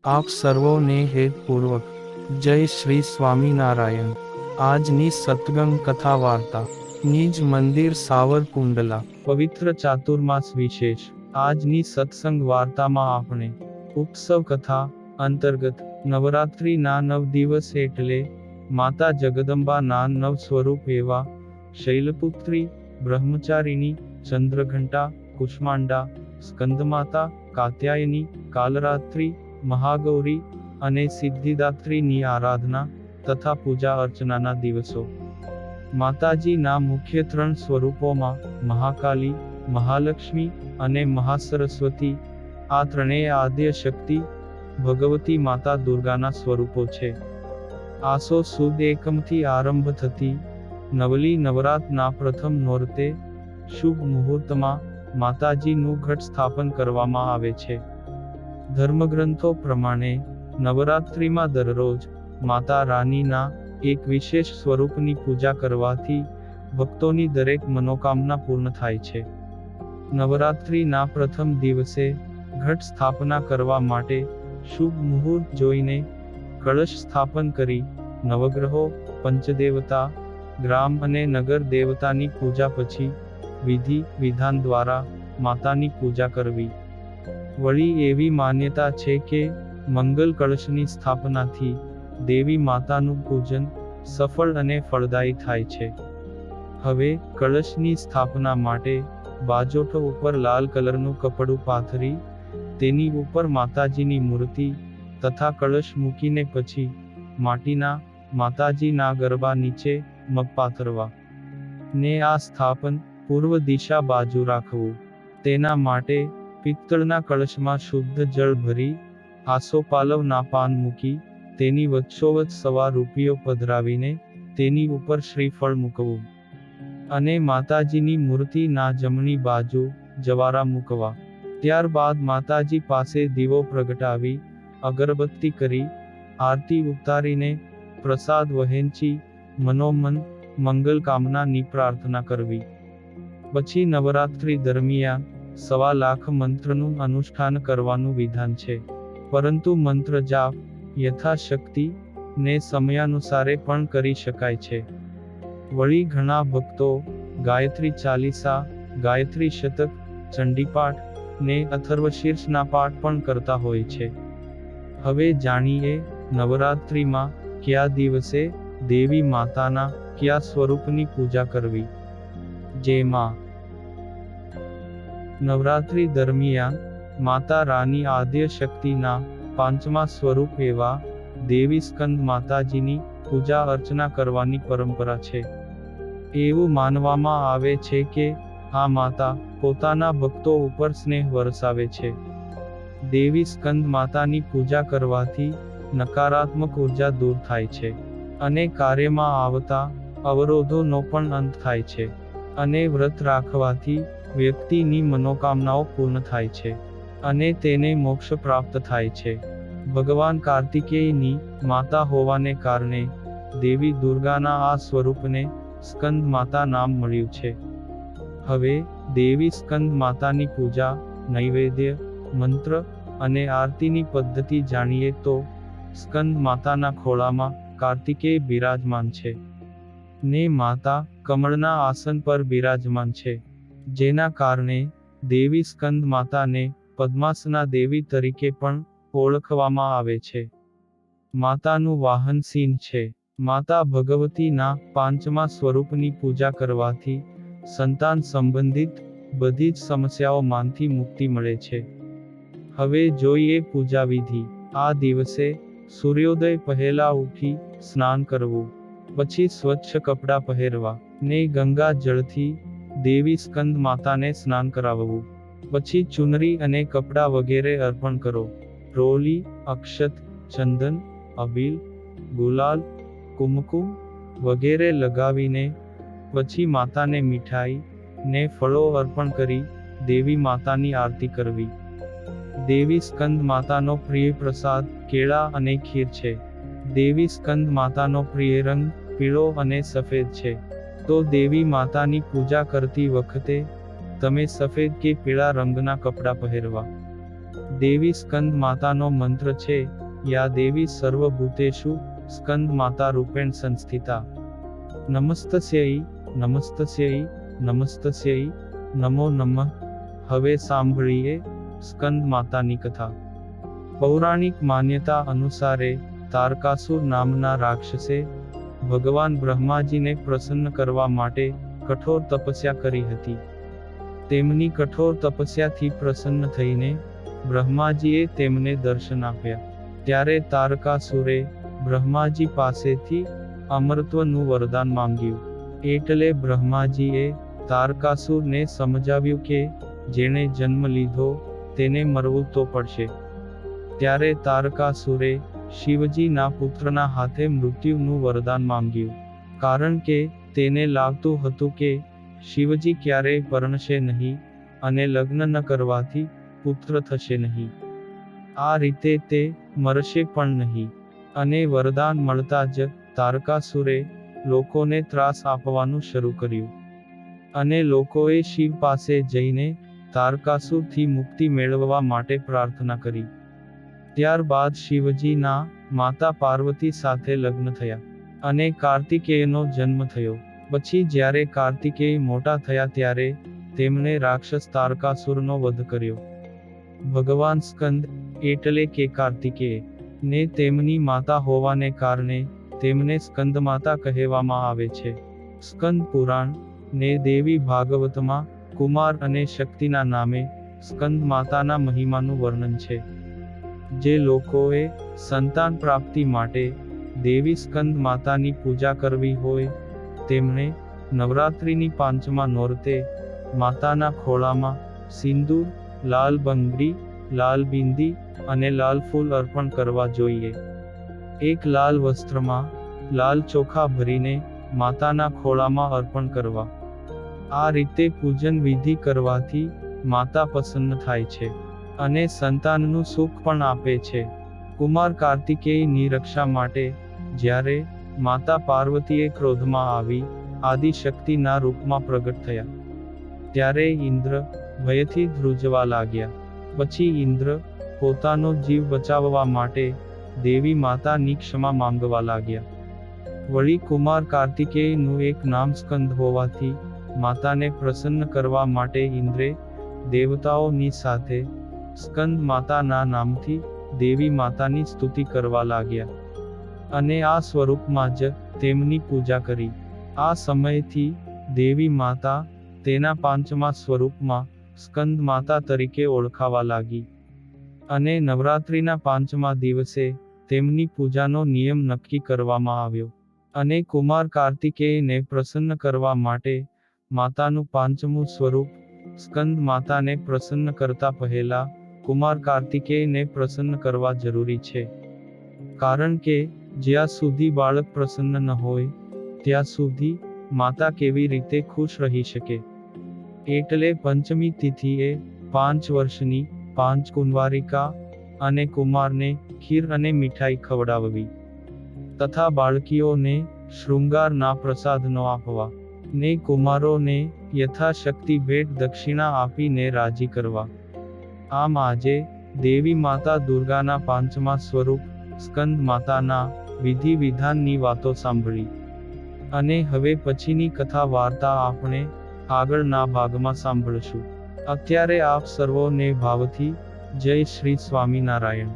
આપ સર્વોને હેતપૂર્વક જય શ્રી સ્વામિનારાયણ। આજની સત્સંગ કથા વાર્તા નિજ મંદિર સાવરકુંડલા પવિત્ર ચાતુર્માસ વિશેષ। આજની સત્સંગ વાર્તામાં આપણે ઉત્સવ કથા અંતર્ગત નવરાત્રિના 9 દિવસ એટલે માતા જગદંબાના 9 સ્વરૂપ એવા શૈલપુત્રી, બ્રહ્મચારિણી, ચંદ્રઘંટા, કુષ્માંડા, સ્કંદમાતા, કાત્યાયની, કાલરાત્રિ, મહાગૌરી અને સિદ્ધિદાત્રીની આરાધના તથા પૂજા અર્ચનાના દિવસો। માતાજીના મુખ્ય 3 સ્વરૂપોમાં મહાકાલી, મહાલક્ષ્મી અને મહાસરસ્વતી, આ ત્રણેય આદ્ય શક્તિ ભગવતી માતા દુર્ગાના સ્વરૂપો છે। આસો સુદ એકમથી આરંભ થતી નવલી નવરાતના પ્રથમ નોરતે શુભ મુહૂર્તમાં માતાજીનું ઘટ સ્થાપન કરવામાં આવે છે। ધર્મગ્રંથો પ્રમાણે નવરાત્રિમાં દરરોજ માતા રાનીના એક વિશેષ સ્વરૂપની પૂજા કરવાથી ભક્તોની દરેક મનોકામના પૂર્ણ થાય છે। નવરાત્રિના પ્રથમ દિવસે ઘટ સ્થાપના કરવા માટે શુભ મુહૂર્ત જોઈને કળશ સ્થાપન કરી નવગ્રહો, પંચદેવતા, ગ્રામ અને નગર દેવતાની પૂજા પછી વિધિ વિધાન દ્વારા માતાની પૂજા કરવી। વળી એવી માન્યતા છે કે મંગલ કળશની સ્થાપનાથી દેવી માતાનું પૂજન સફળ અને ફળદાયી થાય છે। હવે કળશની સ્થાપના માટે બાજોઠ ઉપર લાલ કલરનું કપડું પાથરી તેની ઉપર માતાજીની મૂર્તિ તથા કળશ મૂકીને પછી માટીના માતાજીના ગરબા નીચે મગ પાથરવા ને આ સ્થાપન પૂર્વ દિશા બાજુ રાખવું। તેના માટે પિત્તળના કળશમાં શુદ્ધ જળ ભરી આસોપાલવના પાન મૂકી તેની વચ્ચોવચ ₹1 પધરાવીને તેની ઉપર શ્રીફળ મૂકવું અને માતાજીની મૂર્તિના જમણી બાજુ જવારા મૂકવા। ત્યારબાદ માતાજી પાસે દીવો પ્રગટાવી અગરબત્તી કરી આરતી ઉતારીને પ્રસાદ વહેંચી મનોમન મંગલ કામનાની પ્રાર્થના કરવી। પછી નવરાત્રિ દરમિયાન 1.25 લાખ મંત્રનું અનુષ્ઠાન કરવાનું વિધાન છે, પરંતુ મંત્ર જાપ યથાશક્તિ ને સમયાનુસારે પણ કરી શકાય છે। વળી ઘણા ભક્તો ગાયત્રી ચાલીસા, ગાયત્રી શતક, ચંડીપાઠ ને અથર્વશીર્ષના પાઠ પણ કરતા હોય છે। હવે જાણીએ નવરાત્રિમાં કયા દિવસે દેવી માતાના કયા સ્વરૂપની પૂજા કરવી। જેમાં નવરાત્રિ દરમિયાન માતા રાની આદ્ય શક્તિના 5મા સ્વરૂપ એવા દેવી સ્કંદ માતાજીની પૂજા અર્ચના કરવાની પરંપરા છે। એવું માનવામાં આવે છે કે આ માતા પોતાના ભક્તો ઉપર સ્નેહ વરસાવે છે। દેવી સ્કંદ માતાની પૂજા કરવાથી નકારાત્મક ઉર્જા દૂર થાય છે અને કાર્યમાં આવતા અવરોધોનો પણ અંત થાય છે અને વ્રત રાખવાથી વ્યક્તિની મનોકામનાઓ પૂર્ણ થાય છે અને તેને મોક્ષ પ્રાપ્ત થાય છે। ભગવાન કાર્તિકેયની માતા હોવાને કારણે દેવી દુર્ગાના આ સ્વરૂપને સ્કંદ માતા નામ મળ્યું છે। હવે દેવી સ્કંદ માતાની પૂજા, નૈવેદ્ય, મંત્ર અને આરતીની પદ્ધતિ જાણીએ તો સ્કંદ માતાના ખોળામાં કાર્તિકેય બિરાજમાન છે ને માતા કમળના આસન પર બિરાજમાન છે, જેના કારણે દેવી સ્કંદ માતાને પદ્માસના દેવી તરીકે પણ ઓળખવામાં આવે છે। માતાનું વાહન સિંહ છે। માતા ભગવતીના 5મા સ્વરૂપની પૂજા કરવાથી સંતાન સંબંધિત બધી જ સમસ્યાઓમાંથી મુક્તિ મળે છે। હવે જોઈએ પૂજા વિધિ। આ દિવસે સૂર્યોદય પહેલા ઉઠી સ્નાન કરવું, પછી સ્વચ્છ કપડાં પહેરવા ને ગંગા જળથી દેવી સ્કંદ માતાને સ્નાન કરાવવું, પછી ચુનરી અને કપડાં વગેરે અર્પણ કરો। રોલી, અક્ષત, ચંદન, અબીલ, ગુલાલ, કુમકુમ વગેરે લગાવીને પછી માતાને મીઠાઈ ને ફળો અર્પણ કરી દેવી માતાની આરતી કરવી। દેવી સ્કંદ માતાનો પ્રિય પ્રસાદ કેળા અને ખીર છે। દેવી સ્કંદ માતાનો પ્રિય રંગ પીળો અને સફેદ છે, તો દેવી માતાની પૂજા કરતી વખતે તમે સફેદ કે પીળા રંગના કપડાં પહેરવા। દેવી સ્કંદ માતાનો મંત્ર છે, યા દેવી સર્વભૂતેષુ સ્કંદ માતા રૂપેણ સંસ્થિતા. નમસ્તસ્યૈ નમસ્તસ્યૈ નમસ્તસ્યૈ નમો નમઃ. હવે સાંભળીએ સ્કંદ માતાની કથા. પૌરાણિક માન્યતા અનુસારે તારકાસુર નામના રાક્ષસે ભગવાન બ્રહ્માજીને પ્રસન્ન કરવા માટે કઠોર તપસ્યા કરી હતી. તેમની કઠોર તપસ્યાથી પ્રસન્ન થઈને બ્રહ્માજીએ તેમને દર્શન આપ્યા. ત્યારે તારકાસુરે બ્રહ્માજી પાસેથી અમરત્વનું વરદાન માંગ્યું. એટલે બ્રહ્માજીએ તારકાસુરને સમજાવ્યું કે જેણે જન્મ લીધો તેને મરવું તો પડશે. ત્યારે તારકાસુરે શિવજીના પુત્રના હાથે મૃત્યુનું વરદાન માંગ્યું. કારણ કે તેને લાગતું હતું કે શિવજી ક્યારેય પરણશે નહીં અને લગ્ન ન કરવાથી પુત્ર થશે નહીં. આ રીતે તે મરશે પણ નહીં. અને વરદાન મળતા જ તારકાસુરે લોકોને ત્રાસ આપવાનું શરૂ કર્યું. અને લોકોએ શિવ પાસે જઈને તારકાસુરથી મુક્તિ મેળવવા માટે પ્રાર્થના કરી. ત્યારબાદ શિવજીના માતા પાર્વતી સાથે લગ્ન થયા અને કાર્તિકેયનો જન્મ થયો. પછી જ્યારે કાર્તિકેય મોટા થયા ત્યારે તેમણે રાક્ષસ તારકાસુરનો વધ કર્યો. ભગવાન સ્કંદ એટલે કે કાર્તિકેય ને તેમની માતા હોવાને કારણે તેમને સ્કંદમાતા કહેવામાં આવે છે. સ્કંદ પુરાણ ને દેવી ભાગવતમાં કુમાર અને શક્તિના નામે સ્કંદ માતાના મહિમાનું વર્ણન છે. જે લોકોએ સંતાન પ્રાપ્તિ માટે દેવી સ્કંદ માતાની પૂજા કરવી હોય તેમણે નવરાત્રિની પાંચમા નોરતે માતાના ખોળામાં સિંદૂર, લાલ બંગડી, લાલ બિંદી અને લાલ ફૂલ અર્પણ કરવા જોઈએ. એક લાલ વસ્ત્રમાં લાલ ચોખા ભરીને માતાના ખોળામાં અર્પણ કરવા. આ રીતે પૂજન વિધિ કરવાથી માતા પ્રસન્ન થાય છે અને સંતાનનું સુખ પણ આપે છે. કુમાર કાર્તિકેયની રક્ષા માટે જ્યારે માતા પાર્વતીએ ક્રોધમાં આવી આદિશક્તિના રૂપમાં પ્રગટ થયા ત્યારે ઇન્દ્ર ભયથી ધ્રુજવા લાગ્યા. પછી ઇન્દ્ર પોતાનો જીવ બચાવવા માટે દેવી માતાની ક્ષમા માંગવા લાગ્યા. વળી કુમાર કાર્તિકેયનું એક નામ સ્કંદ હોવાથી માતાને પ્રસન્ન કરવા માટે ઇન્દ્રે દેવતાઓની સાથે સ્કંદ માતાના નામથી દેવી માતાની સ્તુતિ કરવા લાગ્યા અને આ સ્વરૂપમાં જ તેમની પૂજા કરી. આ સમયથી દેવી માતા તેના પાંચમા સ્વરૂપમાં સ્કંદ માતા તરીકે ઓળખાવા લાગી અને નવરાત્રિના પાંચમા દિવસે તેમની પૂજાનો નિયમ નક્કી કરવામાં આવ્યો. અને કુમાર કાર્તિકેયને પ્રસન્ન કરવા માટે માતાનું પાંચમું સ્વરૂપ સ્કંદ માતાને પ્રસન્ન કરતા પહેલા કુમાર કાર્તિકેયને પ્રસન્ન કરવા જરૂરી છે. કારણ કે જ્યાં સુધી બાળક પ્રસન્ન ન હોય ત્યાં સુધી માતા કેવી રીતે ખુશ રહી શકે. એટલે પંચમી તિથિએ 5 વર્ષની 5 કુંવારિકા અને કુમારને ખીર અને મીઠાઈ ખવડાવવી તથા બાળકીઓને શૃંગારના પ્રસાદનો આપવા ને કુમારોને યથાશક્તિ ભેટ દક્ષિણા આપીને રાજી કરવા. આમ આજે દેવી માતા દુર્ગાના પાંચમા સ્વરૂપ સ્કંદ માતાના વિધિ વિધાનની વાતો સાંભળી. અને હવે પછીની કથા વાર્તા આપણે આગળના ભાગમાં સાંભળશું. અત્યારે આપ સર્વોને ભાવથી જય શ્રી સ્વામિનારાયણ.